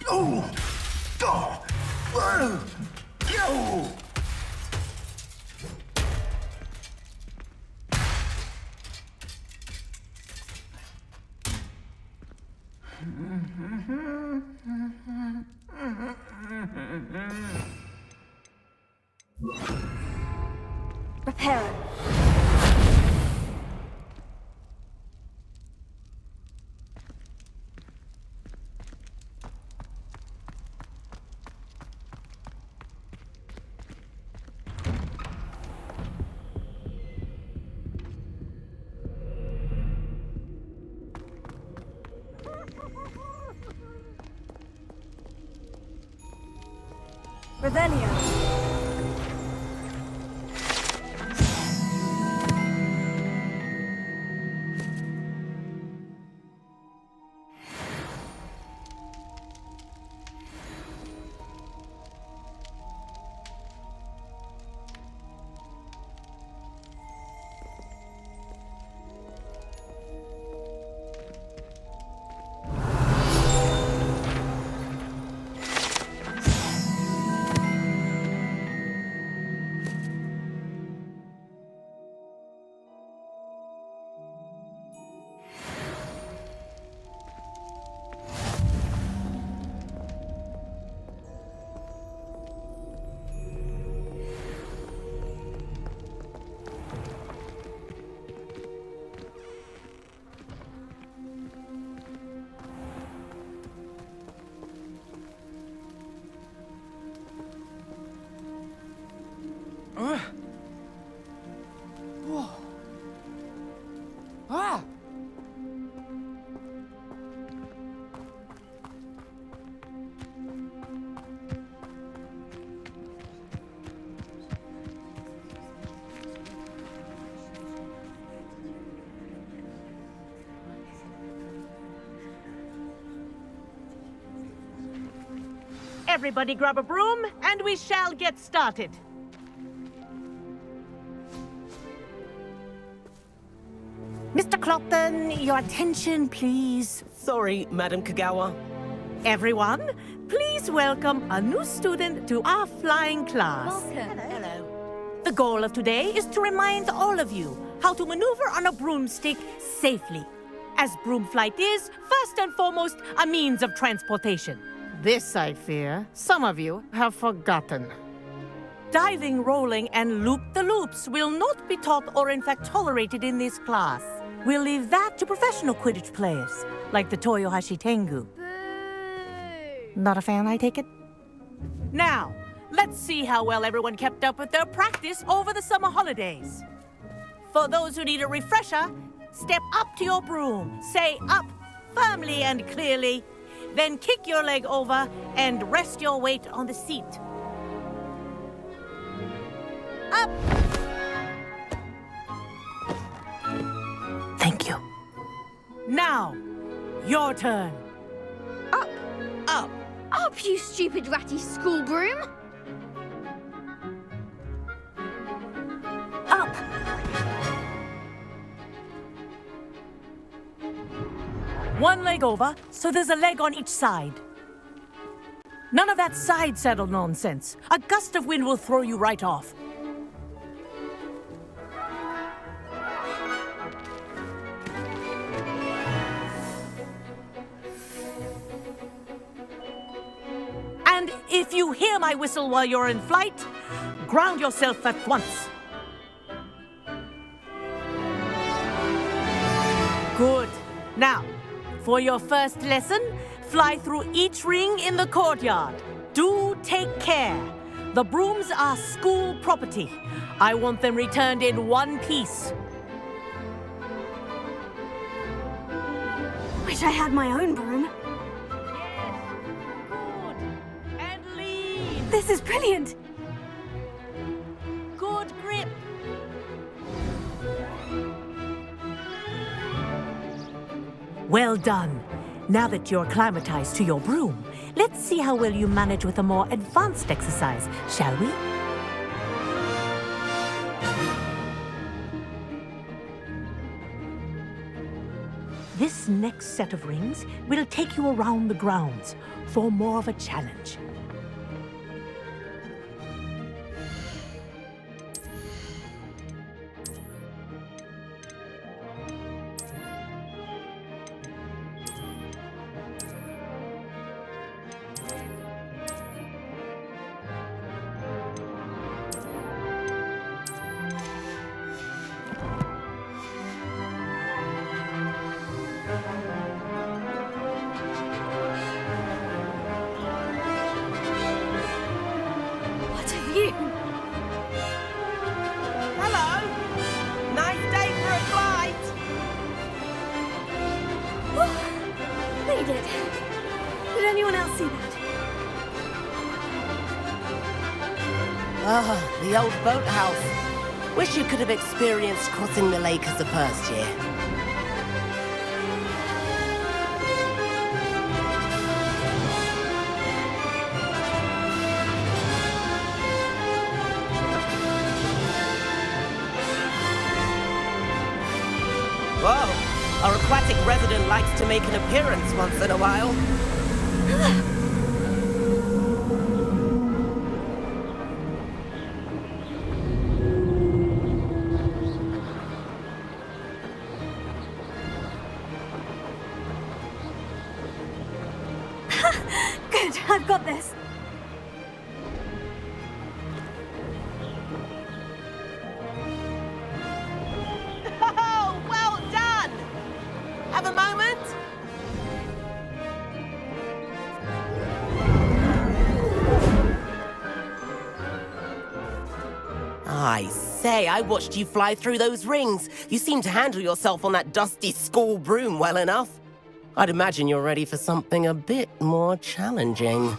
Oh! Oh! Whoa! Yo! Reparo. Revelio. Whoa. Ah! Everybody grab a broom, and we shall get started. Mr. Clopton, your attention, please. Sorry, Madam Kagawa. Everyone, please welcome a new student to our flying class. Welcome. Hello. The goal of today is to remind all of you how to maneuver on a broomstick safely, as broom flight is, first and foremost, a means of transportation. This, I fear, some of you have forgotten. Diving, rolling, and loop-the-loops will not be taught or in fact tolerated in this class. We'll leave that to professional Quidditch players, like the Toyohashi Tengu. Boo! Not a fan, I take it? Now, let's see how well everyone kept up with their practice over the summer holidays. For those who need a refresher, step up to your broom, say up firmly and clearly, then kick your leg over and rest your weight on the seat. Up! Thank you. Now, your turn. Up! Up. Up, you stupid ratty school broom! Up. One leg over, so there's a leg on each side. None of that side saddle nonsense. A gust of wind will throw you right off. And if you hear my whistle while you're in flight, ground yourself at once. Good. Now, for your first lesson, fly through each ring in the courtyard. Do take care. The brooms are school property. I want them returned in one piece. Wish I had my own broom. Yes. Good. And lean. This is brilliant! Good grip. Well done. Now that you're acclimatized to your broom, let's see how well you manage with a more advanced exercise, shall we? This This next set of rings will take you around the grounds for more of a challenge. What a view! Hello! Nice day for a flight! Made it. Did anyone else see that? Ah, the old boathouse. Wish you could have experienced crossing the lake as a first year. Whoa, our aquatic resident likes to make an appearance once in a while. Good, I've got this. Oh, well done! Have a moment? I say, I watched you fly through those rings. You seem to handle yourself on that dusty school broom well enough. I'd imagine you're ready for something a bit more challenging.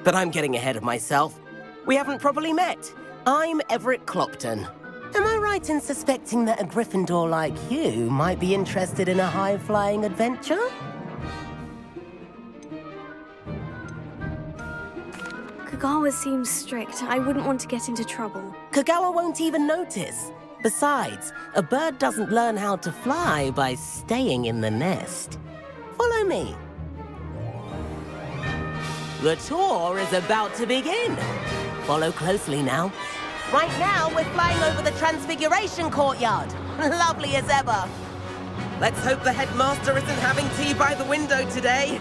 But I'm getting ahead of myself. We haven't properly met. I'm Everett Clopton. Am I right in suspecting that a Gryffindor like you might be interested in a high-flying adventure? Kagawa seems strict. I wouldn't want to get into trouble. Kagawa won't even notice. Besides, a bird doesn't learn how to fly by staying in the nest. Follow me. The tour is about to begin. Follow closely now. Right now, we're flying over the Transfiguration Courtyard. Lovely as ever. Let's hope the headmaster isn't having tea by the window today.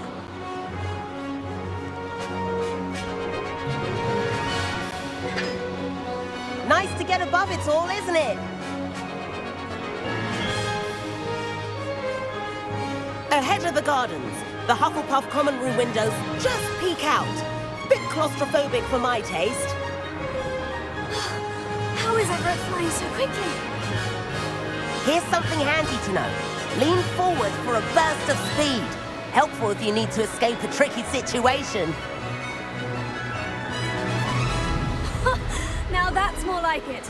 Nice to get above it all, isn't it? Ahead of the gardens, the Hufflepuff common room windows just peek out. Bit claustrophobic for my taste. How is Everett flying so quickly? Here's something handy to know. Lean forward for a burst of speed. Helpful if you need to escape a tricky situation. Now that's more like it.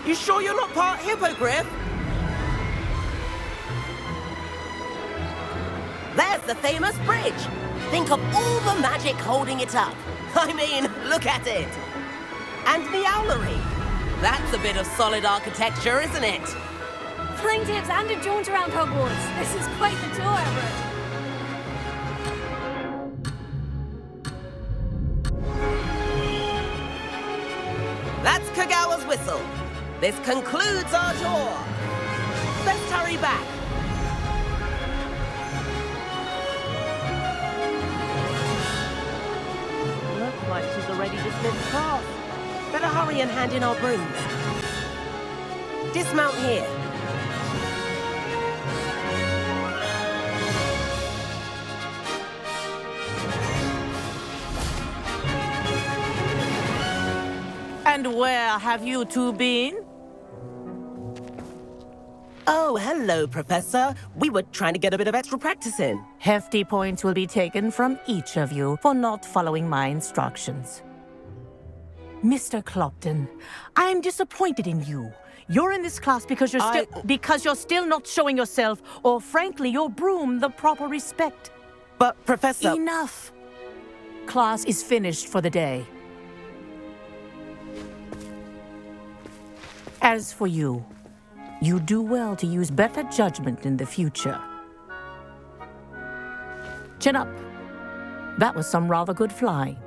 You sure you're not part hippogriff? There's the famous bridge. Think of all the magic holding it up. I mean, look at it. And the owlery. That's a bit of solid architecture, isn't it? Flying tips and a jaunt around Hogwarts. This is quite the tour, Everett. That's Kagawa's whistle. This concludes our tour. Let's hurry back. Looks like she's already dismissed class. Better hurry and hand in our brooms. Dismount here. And where have you two been? Oh, hello, Professor. We were trying to get a bit of extra practice in. Hefty points will be taken from each of you for not following my instructions. Mr. Clopton, I'm disappointed in you. You're in this class because you're still not showing yourself, or frankly, your broom, the proper respect. But, Professor... Enough. Class is finished for the day. As for you, you do well to use better judgment in the future. Chin up. That was some rather good flying.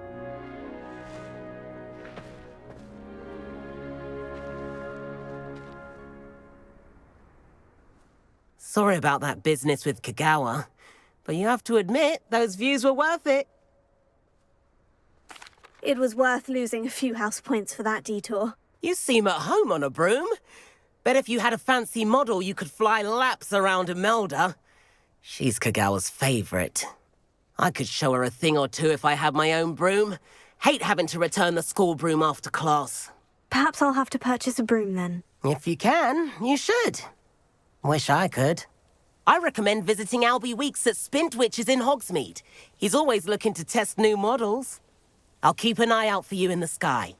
Sorry about that business with Kagawa, but you have to admit, those views were worth it. It was worth losing a few house points for that detour. You seem at home on a broom. Bet if you had a fancy model, you could fly laps around Imelda. She's Kagawa's favorite. I could show her a thing or two if I had my own broom. Hate having to return the school broom after class. Perhaps I'll have to purchase a broom then. If you can, you should. Wish I could. I recommend visiting Albie Weeks at Spintwitches in Hogsmeade. He's always looking to test new models. I'll keep an eye out for you in the sky.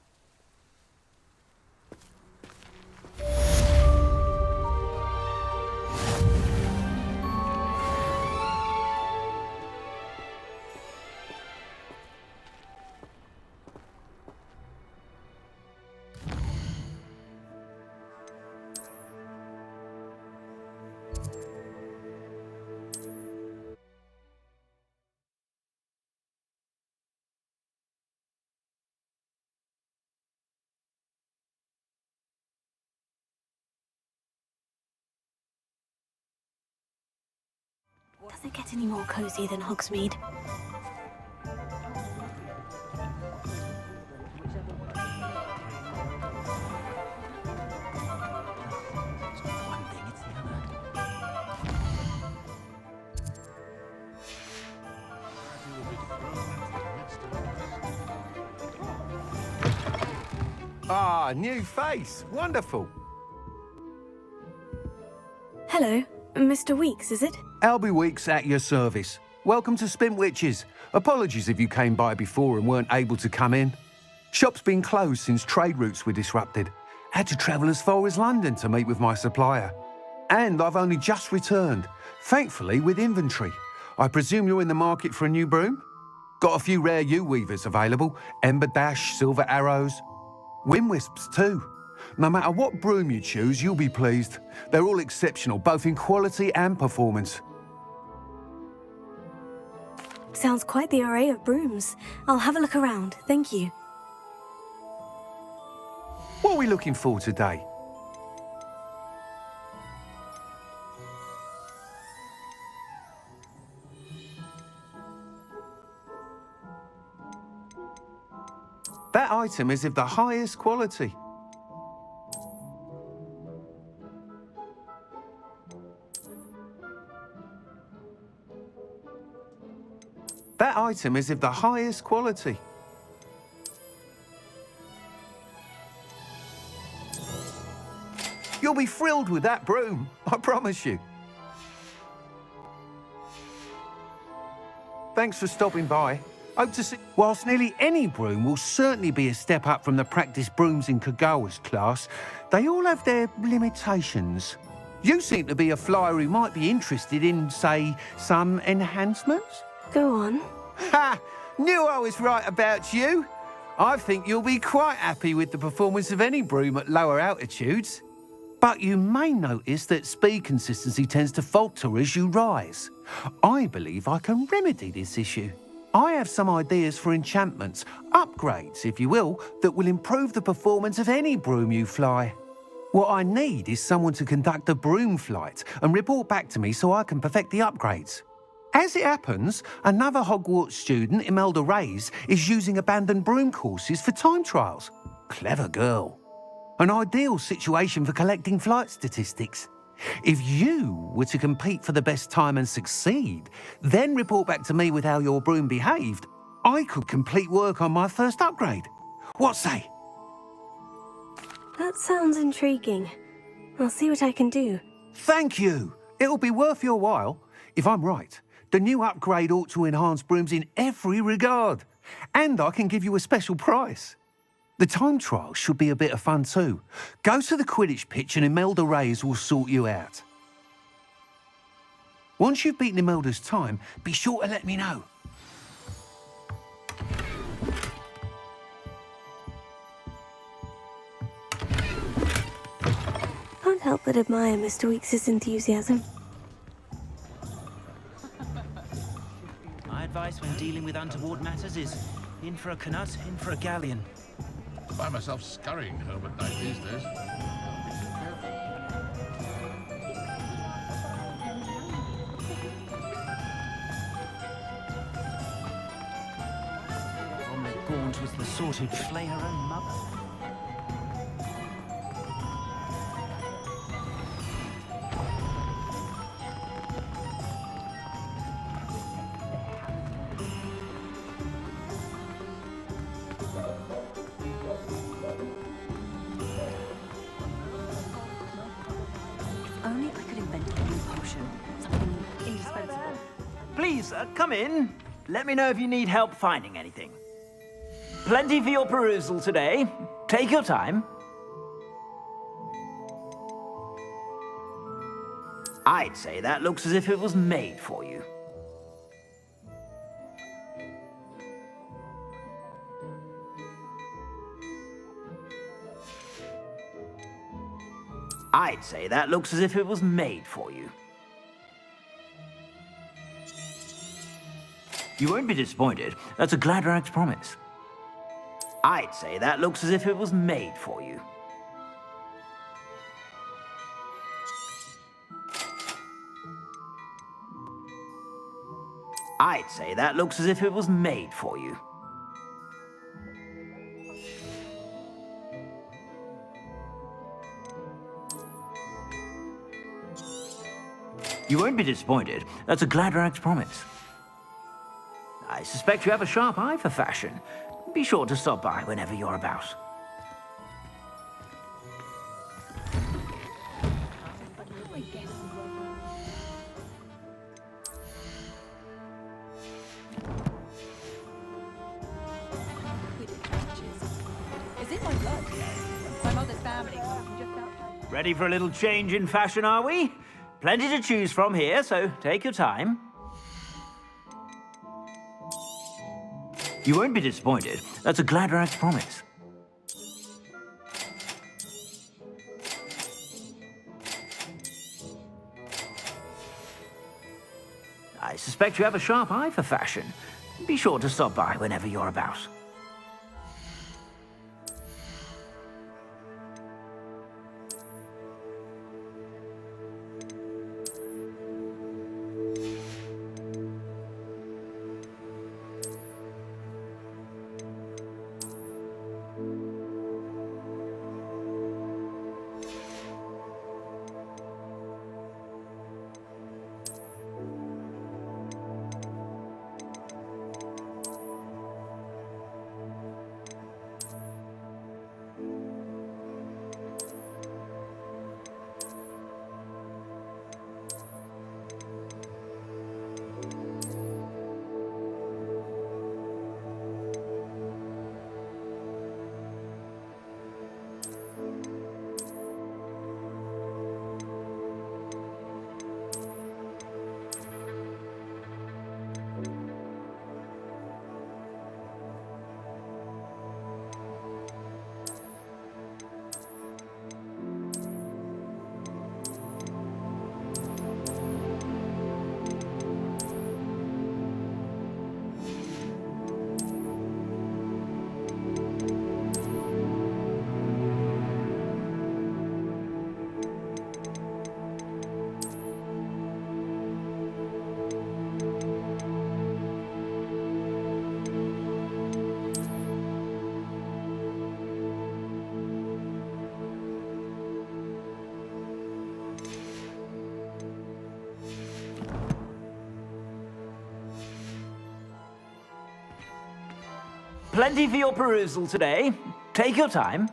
Does it get any more cozy than Hogsmeade? Ah, new face. Wonderful. Hello, Mr. Weeks, is it? Albie Weeks at your service. Welcome to Spintwitches. Apologies if you came by before and weren't able to come in. Shop's been closed since trade routes were disrupted. Had to travel as far as London to meet with my supplier. And I've only just returned, thankfully with inventory. I presume you're in the market for a new broom? Got a few rare U-weavers available, Ember Dash, Silver Arrows, Wind Wisps too. No matter what broom you choose, you'll be pleased. They're all exceptional, both in quality and performance. Sounds quite the array of brooms. I'll have a look around, thank you. What are we looking for today? That item is of the highest quality. That item is of the highest quality. You'll be thrilled with that broom, I promise you. Thanks for stopping by. Hope to see... Whilst nearly any broom will certainly be a step up from the practice brooms in Kagawa's class, they all have their limitations. You seem to be a flyer who might be interested in, say, some enhancements? Go on. Ha! Knew I was right about you. I think you'll be quite happy with the performance of any broom at lower altitudes. But you may notice that speed consistency tends to falter as you rise. I believe I can remedy this issue. I have some ideas for enchantments, upgrades, if you will, that will improve the performance of any broom you fly. What I need is someone to conduct a broom flight and report back to me so I can perfect the upgrades. As it happens, another Hogwarts student, Imelda Reyes, is using abandoned broom courses for time trials. Clever girl. An ideal situation for collecting flight statistics. If you were to compete for the best time and succeed, then report back to me with how your broom behaved, I could complete work on my first upgrade. What say? That sounds intriguing. I'll see what I can do. Thank you. It'll be worth your while. If I'm right, the new upgrade ought to enhance brooms in every regard. And I can give you a special price. The time trial should be a bit of fun too. Go to the Quidditch pitch and Imelda Reyes will sort you out. Once you've beaten Imelda's time, be sure to let me know. Can't help but admire Mr. Weeks' enthusiasm. advice when dealing with untoward matters is in for a canut, in for a galleon. I find myself scurrying home at night these days. From the gaunt was the sort who'd flay her own mother. Only I could invent a new potion. Something indispensable. Please, come in. Let me know if you need help finding anything. Plenty for your perusal today. Take your time. I'd say that looks as if it was made for you. I'd say that looks as if it was made for you. You won't be disappointed. That's a Gladrag's promise. I'd say that looks as if it was made for you. I'd say that looks as if it was made for you. You won't be disappointed. That's a Gladrag's promise. I suspect you have a sharp eye for fashion. Be sure to stop by whenever you're about. Is it my blood? My mother's family comes from just outside. Ready for a little change in fashion, are we? Plenty to choose from here, so take your time. You won't be disappointed. That's a Gladrag's promise. I suspect you have a sharp eye for fashion. Be sure to stop by whenever you're about. Plenty for your perusal today. Take your time.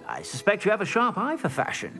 I suspect you have a sharp eye for fashion.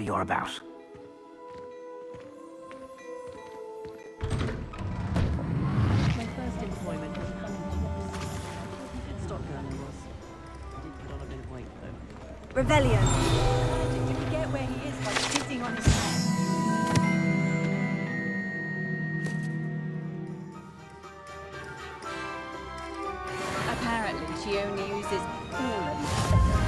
whatever you're about. My first employment was hunting chicks. Did stop running was. I did put on a bit of weight though. Revelio. Managing to forget where he is by sitting on his head. Apparently, she only uses all of his feathers.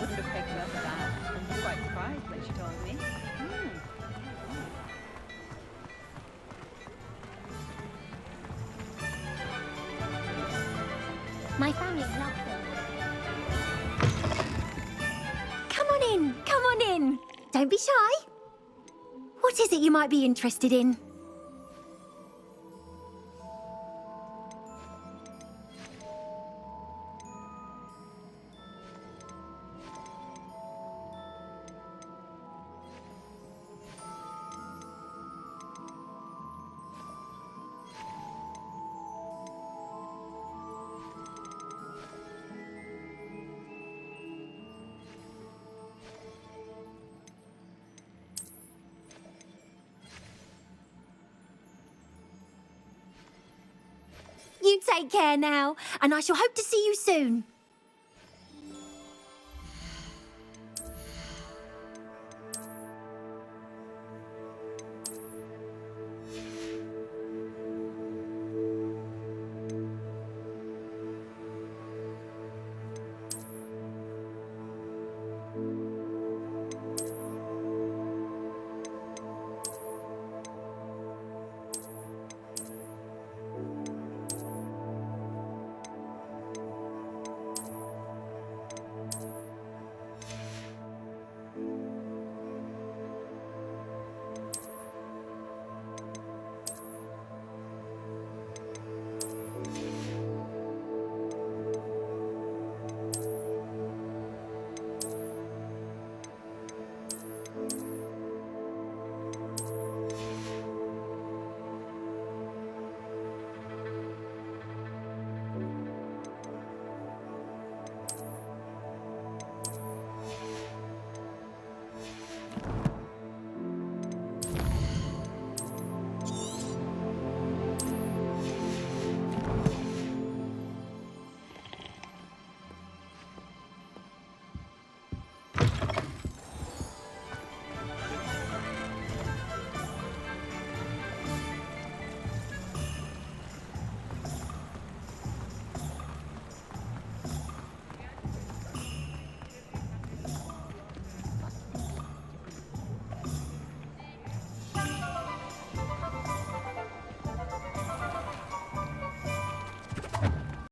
Wouldn't have picked up that. I was quite surprised when she told me. My family love them. Come on in, come on in. Don't be shy. What is it you might be interested in? You take care now, and I shall hope to see you soon.